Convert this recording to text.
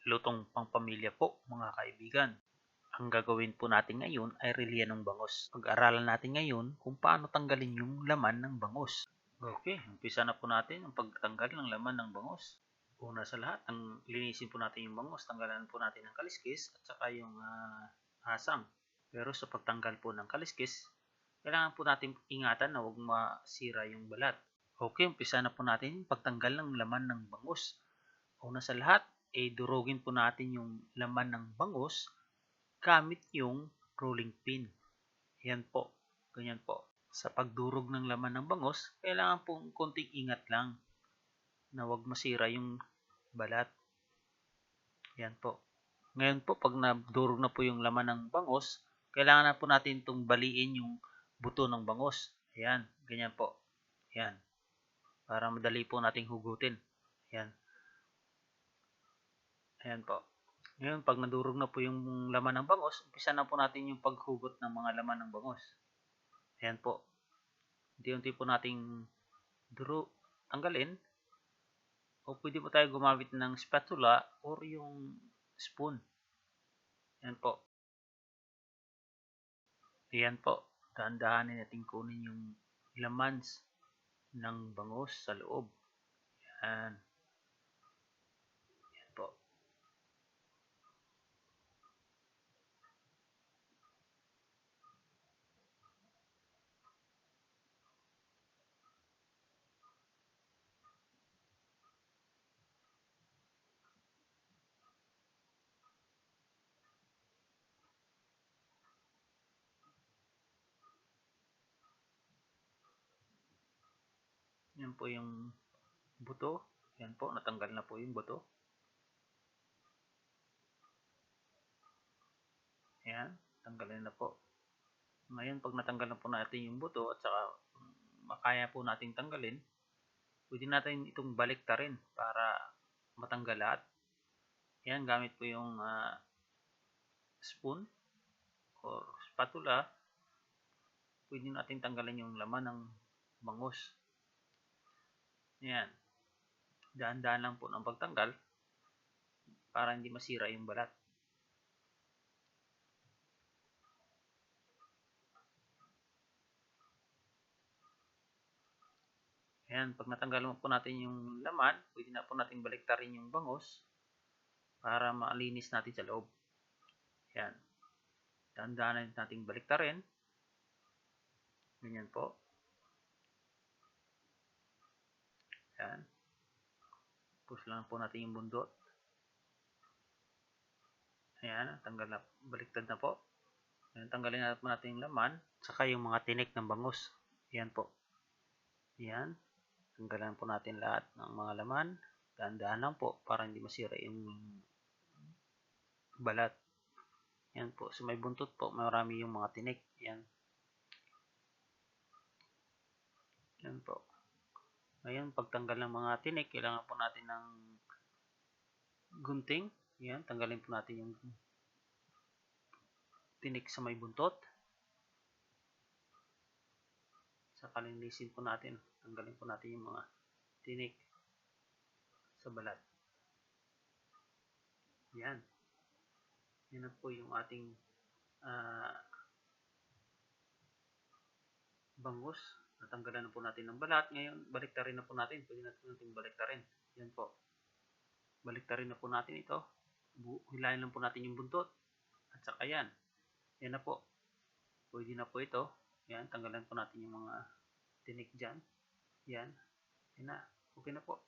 Lutong pangpamilya po mga kaibigan. Ang gagawin po natin ngayon ay rilya ng bangus. Pag-aralan natin ngayon kung paano tanggalin yung laman ng bangus. Okay, umpisa na po natin ang pagtanggal ng laman ng bangus. Una sa lahat, linisin po natin yung bangus. Tanggalan po natin ang kaliskis at saka yung asang. Pero sa pagtanggal po ng kaliskis, kailangan po natin ingatan na huwag masira yung balat. Okay, umpisa na po natin pagtanggal ng laman ng bangus. Una sa lahat, durugin po natin yung laman ng bangus gamit yung rolling pin. Yan po, ganyan po. Sa pagdurog ng laman ng bangus, kailangan pong konting ingat lang na huwag masira yung balat. Yan po. Ngayon po, pag nadurog na po yung laman ng bangus, kailangan na po natin itong baliin yung buto ng bangus. Ayan, ganyan po. Ayan. Para madali po nating hugutin. Ayan. Ayan po. Ngayon, pag nadurog na po yung laman ng bangus, umpisa na po natin yung paghugot ng mga laman ng bangus. Ayan po. Unti-unti po nating tanggalin. O pwede po tayo gumamit ng spatula or yung spoon. Ayan po. Ayan po. Dahan-dahanin natin kunin yung laman ng bangus sa loob. Ayan. Ayan po. Yan po yung buto. Yan po, natanggal na po yung buto. Ayan, tanggalin na po. Ngayon, pag natanggal na po natin yung buto at saka makaya po nating tanggalin, pwede natin itong baliktarin para matanggal lahat. Ayan, gamit po yung spoon or spatula, pwede natin tanggalin yung laman ng bangus. Ayan. Dahan-dahan lang po ng pagtanggal para hindi masira yung balat. Ayan, pag natanggal po natin yung laman, pwede na po natin baliktarin yung bangus para malinis natin sa loob. Ayan. Dahan-dahan natin baliktarin. Ganyan po. Ayan. Push lang po natin yung bundot. Ayan, tanggal na, baliktad na po. Ayan, tanggalin na po natin yung laman, saka yung mga tinik ng bangus. Ayan po. Ayan. Tanggalan po natin lahat ng mga laman. Dahan-dahan lang po para hindi masira yung balat. Ayan po. So may buntot po, marami yung mga tinik. Ayan. Ayan po. Ngayon, pagtanggal ng mga tinik, kailangan po natin ng gunting. Ayan, tanggalin po natin yung tinik sa may buntot. Saka linisin po natin. Tanggalin po natin yung mga tinik sa balat. Ayan. Yan na po yung ating bangus. Natanggalan na po natin ng balat. Ngayon, baliktarin na po natin. Pwede natin baliktarin. Yan po. Baliktarin na po natin ito. Hilahin lang po natin yung buntot. At saka yan. Yan na po. Pwede na po ito. Yan. Tanggalan po natin yung mga tinik dyan. Yan. Yan na. Okay na po.